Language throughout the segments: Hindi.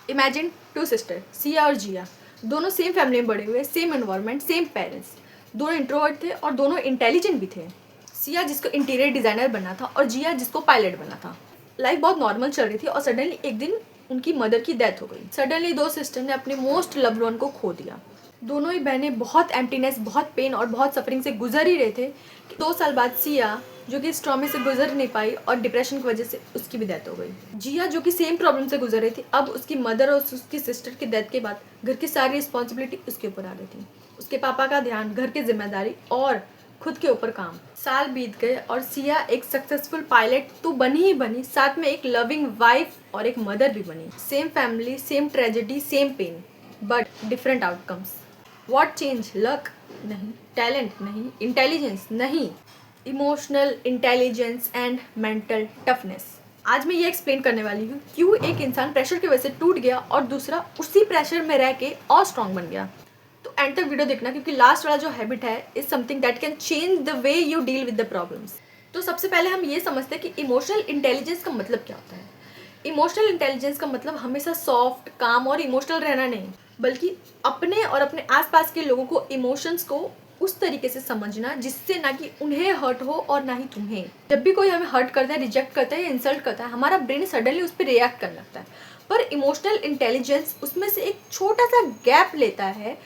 इमेजिन टू सिस्टर सिया और जिया, दोनों सेम फैमिली में बड़े हुए, सेम एनवायरनमेंट, सेम पेरेंट्स, दोनों इंट्रोवर्ट थे और दोनों इंटेलिजेंट भी थे। सिया जिसको इंटीरियर डिज़ाइनर बनना था और जिया जिसको पायलट बनना था। लाइफ बहुत नॉर्मल चल रही थी और सडनली एक दिन उनकी मदर की डेथ हो गई। सडनली दो सिस्टर ने अपने मोस्ट लव्ड वन को खो दिया। दोनों ही बहनें बहुत एम्प्टीनेस, बहुत पेन और बहुत सफरिंग से गुजर ही रहे थे कि 2 साल बाद सिया जो कि इस ट्रॉमे से गुजर नहीं पाई और डिप्रेशन की वजह से उसकी भी डेथ हो गई। जिया जो कि सेम प्रॉब्लम से गुजर रही थी, अब उसकी मदर और उसकी सिस्टर की डेथ के बाद घर की सारी रिस्पॉन्सिबिलिटी उसके ऊपर आ गई थी। उसके पापा का ध्यान, घर की जिम्मेदारी और खुद के ऊपर काम। साल बीत गए और सिया एक सक्सेसफुल पायलट तो बनी ही बनी, साथ में एक लविंग वाइफ और एक मदर भी बनी। Same family, same tragedy, same pain, but different outcomes. What change? Luck? नहीं। टैलेंट? नहीं। इंटेलिजेंस? नहीं। Emotional intelligence and mental toughness. आज मैं ये एक्सप्लेन करने वाली हूँ क्यों एक इंसान प्रेशर की वजह से टूट गया और दूसरा उसी प्रेशर में रह के और स्ट्रॉन्ग बन गया। तो एंड तक वीडियो देखना क्योंकि लास्ट वाला जो हैबिट है is something that can change the way you deal with the problems. तो सबसे पहले हम ये समझते हैं कि इमोशनल इंटेलिजेंस का मतलब क्या होता है। इमोशनल इंटेलिजेंस का मतलब हमेशा सॉफ्ट, काम और इमोशनल रहना नहीं, बल्कि अपने और अपने आसपास के लोगों को इमोशंस को उस तरीके से समझना जिससे ना कि उन्हें हर्ट हो और ना ही तुम्हें। जब भी कोई हमें हर्ट करता है, रिजेक्ट करता है या इंसल्ट करता है, हमारा ब्रेन सडनली उस पर रिएक्ट करने लगता है। पर इमोशनल इंटेलिजेंस उसमें से एक छोटा सा गैप लेता है,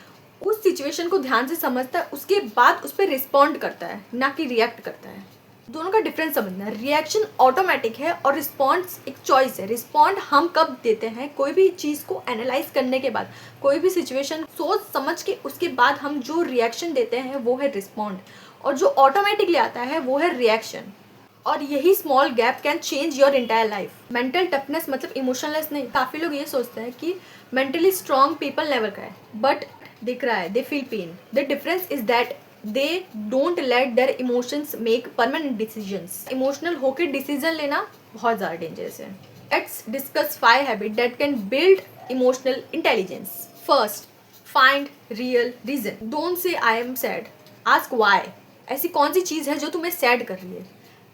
उस सिचुएशन को ध्यान से समझता है, उसके बाद उस पर रिस्पॉन्ड करता है, ना कि रिएक्ट करता है। दोनों का डिफरेंस समझना है। रिएक्शन ऑटोमेटिक है और रिस्पॉन्स एक चॉइस है। रिस्पॉन्ड हम कब देते हैं? कोई भी चीज़ को एनालाइज करने के बाद, कोई भी सिचुएशन सोच समझ के उसके बाद हम जो रिएक्शन देते हैं वो है रिस्पॉन्ड, और जो ऑटोमेटिकली आता है वो है रिएक्शन। और यही small gap can change your entire life. Mental toughness मतलब इमोशनलेस नहीं। काफ़ी लोग ये सोचते हैं कि mentally strong people never cry, but they cry, they feel pain. The difference is that they don't let their emotions make permanent decisions. Emotional होकर डिसीजन लेना बहुत ज़्यादा डेंजरस है। Let's discuss 5 habit that can build emotional intelligence. First, find real reason. Don't say I am sad, ask why. ऐसी कौन सी चीज़ है जो तुम्हें सैड कर रही है?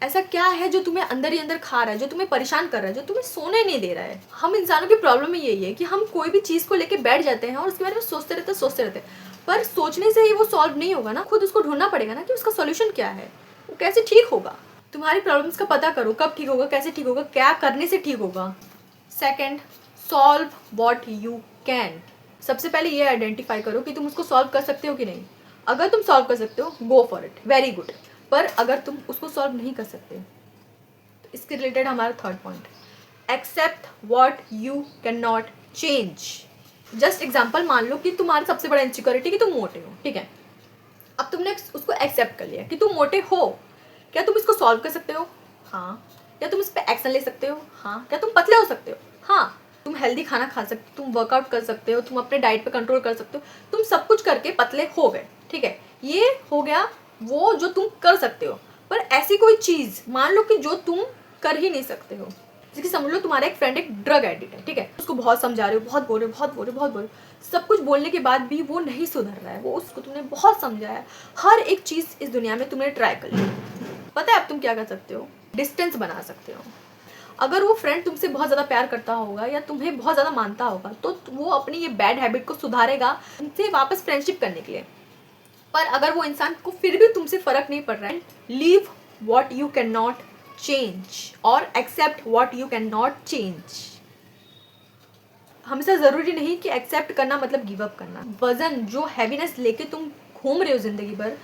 ऐसा क्या है जो तुम्हें अंदर ही अंदर खा रहा है, जो तुम्हें परेशान कर रहा है, जो तुम्हें सोने नहीं दे रहा है? हम इंसानों की प्रॉब्लम ही यही है कि हम कोई भी चीज़ को लेके बैठ जाते हैं और उसके बारे में सोचते रहते हैं, पर सोचने से ही वो सॉल्व नहीं होगा ना। खुद उसको ढूंढना पड़ेगा ना कि उसका सॉल्यूशन क्या है, वो कैसे ठीक होगा। तुम्हारी प्रॉब्लम्स का पता करो, कब ठीक होगा, कैसे ठीक होगा, क्या करने से ठीक होगा। Second, solve what you can. सबसे पहले ये आइडेंटिफाई करो कि तुम उसको सॉल्व कर सकते हो कि नहीं। अगर तुम सॉल्व कर सकते हो, go for it, very good. पर अगर तुम उसको सॉल्व नहीं कर सकते तो इसके रिलेटेड हमारा third point, except what you can not change. Just example, मान लो कि तुम्हारा सबसे बड़ा इनसिक्योरिटी कि तुम मोटे हो, ठीक है। अब तुमने उसको एक्सेप्ट कर लिया कि तुम मोटे हो। क्या तुम इसको सॉल्व कर सकते हो? हाँ। क्या तुम इस पर एक्शन ले सकते हो? हाँ। क्या तुम पतले हो सकते हो? हाँ। तुम हेल्दी खाना खा सकते हो, तुम वर्कआउट कर सकते हो, तुम अपने डाइट पे कंट्रोल कर सकते हो, तुम सब कुछ करके पतले हो गए, ठीक है। ये हो गया वो जो तुम कर सकते हो। पर ऐसी कोई चीज़ मान लो कि जो तुम कर ही नहीं सकते हो। जैसे कि समझ लो तुम्हारा एक फ्रेंड एक ड्रग एडिक्ट है, ठीक है। उसको बहुत समझा रहे हो, बहुत बोल रहे हो, बहुत बोल रहे हो, सब कुछ बोलने के बाद भी वो नहीं सुधर रहा है। वो उसको तुमने बहुत समझाया, हर एक चीज़ इस दुनिया में तुमने ट्राई कर ली। पता है अब तुम क्या कर सकते हो? डिस्टेंस बना सकते हो। अगर वो फ्रेंड तुमसे बहुत ज़्यादा प्यार करता होगा या तुम्हें बहुत ज़्यादा मानता होगा तो वो अपनी ये बैड हैबिट को सुधारेगा तुमसे वापस फ्रेंडशिप करने के लिए। पर अगर वो इंसान को फिर भी तुमसे फ़र्क नहीं पड़ रहा है, leave what you can not change और accept what you can not change. हमेशा ज़रूरी नहीं कि एक्सेप्ट करना मतलब गिव अप करना। वजन जो हैवीनेस लेके तुम घूम रहे हो ज़िंदगी भर,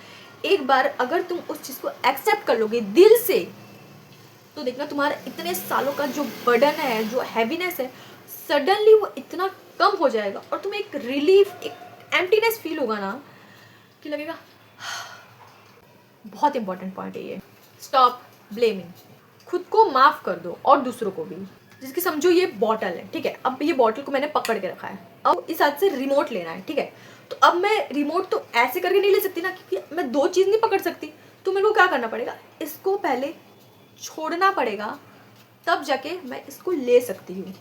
एक बार अगर तुम उस चीज़ को एक्सेप्ट कर लोगे दिल से, तो देखना तुम्हारा इतने सालों का जो बर्डन है, जो हैवीनेस है, सडनली वो इतना कम हो जाएगा और तुम्हें एक रिलीफ, एक एम्प्टीनेस फील होगा ना कि लगेगा। बहुत इंपॉर्टेंट पॉइंट है ये। Stop blaming. खुद को माफ़ कर दो और दूसरों को भी। जिसकी समझो ये बॉटल है, ठीक है। अब ये बॉटल को मैंने पकड़ के रखा है, अब इस हाथ से रिमोट लेना है, ठीक है। तो अब मैं रिमोट तो ऐसे करके नहीं ले सकती ना, क्योंकि मैं दो चीज़ नहीं पकड़ सकती। तो मेरे को क्या करना पड़ेगा? इसको पहले छोड़ना पड़ेगा, तब जाके मैं इसको ले सकती हूँ।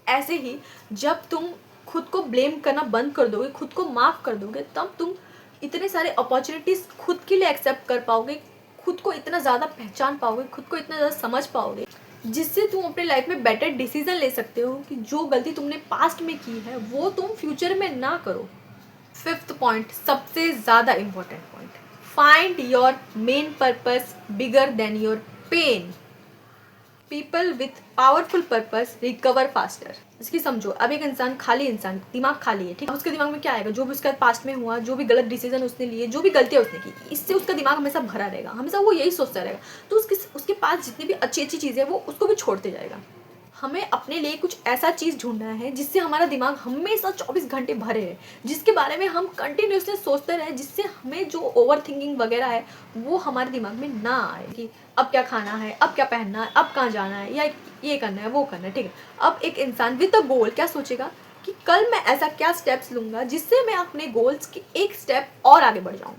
ऐसे ही जब तुम खुद को ब्लेम करना बंद कर दोगे, खुद को माफ़ कर दोगे, तब तुम इतने सारे अपॉर्चुनिटीज़ खुद के लिए एक्सेप्ट कर पाओगे, खुद को इतना ज़्यादा पहचान पाओगे, खुद को इतना ज़्यादा समझ पाओगे जिससे तुम अपने लाइफ में बेटर डिसीजन ले सकते हो कि जो गलती तुमने पास्ट में की है वो तुम फ्यूचर में ना करो। 5th पॉइंट, सबसे ज़्यादा important point, find your main purpose bigger than your pain. People with powerful purpose recover faster. इसकी समझो, अब एक इंसान दिमाग खाली है, ठीक है, उसके दिमाग में क्या आएगा, जो भी उसका पास्ट में हुआ, जो भी गलत डिसीजन उसने लिए, जो भी गलतियाँ उसने की, इससे उसका दिमाग हमेशा भरा रहेगा, हमेशा वो यही सोचता रहेगा। तो उसके पास जितनी भी अच्छी अच्छी चीज़ें वो उसको भी छोड़ते जाएगा। हमें अपने लिए कुछ ऐसा चीज़ ढूंढना है जिससे हमारा दिमाग हमेशा 24 घंटे भरे है, जिसके बारे में हम कंटिन्यूसली सोचते रहे, जिससे हमें जो ओवर थिंकिंग वगैरह है वो हमारे दिमाग में ना आए कि अब क्या खाना है, अब क्या पहनना है, अब कहाँ जाना है, या ये करना है, वो करना है, ठीक है। अब एक इंसान विद अ गोल क्या सोचेगा कि कल मैं ऐसा क्या स्टेप्स लूँगा जिससे मैं अपने गोल्स के एक स्टेप और आगे बढ़ जाऊँ।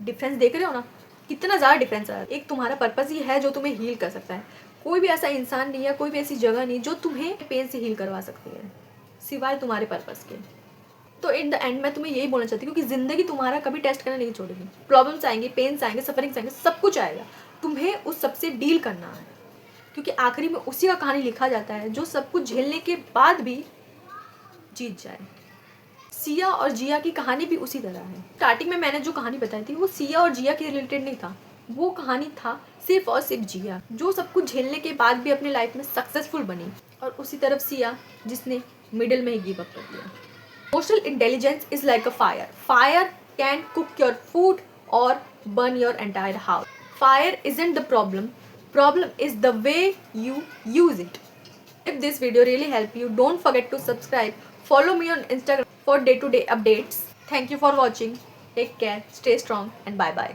डिफरेंस देख रहे हो ना, कितना ज़्यादा डिफरेंस है। एक तुम्हारा पर्पस ही है जो तुम्हें हील कर सकता है। कोई भी ऐसा इंसान नहीं है, कोई भी ऐसी जगह नहीं जो तुम्हें पेन से हील करवा सकती है सिवाय तुम्हारे पर्पस के। तो इन द एंड मैं तुम्हें यही बोलना चाहती हूँ कि ज़िंदगी तुम्हारा कभी टेस्ट करना नहीं छोड़ेगी। प्रॉब्लम्स आएंगे, पेन्स आएंगे, सफरिंग्स आएंगे, सब कुछ आएगा, तुम्हें उस सबसे डील करना है, क्योंकि आखिरी में उसी का कहानी लिखा जाता है जो सब कुछ झेलने के बाद भी जीत जाए। सिया और जिया की कहानी भी उसी तरह है। स्टार्टिंग में मैंने जो कहानी बताई थी वो सिया और जिया के रिलेटेड नहीं था, वो कहानी था सिर्फ और सिर्फ जिया, जो सब कुछ झेलने के बाद भी अपने लाइफ में सक्सेसफुल बनी, और उसी तरफ सिया जिसने मिडिल में ही गिव अप कर दिया। Emotional intelligence is like a fire. Fire can cook your food और burn your entire house. Fire isn't the problem, problem is the way you use it. If this video really helped you, don't forget to subscribe. Follow me on Instagram for day-to-day updates. Thank you for watching. Take care, stay strong, and bye-bye.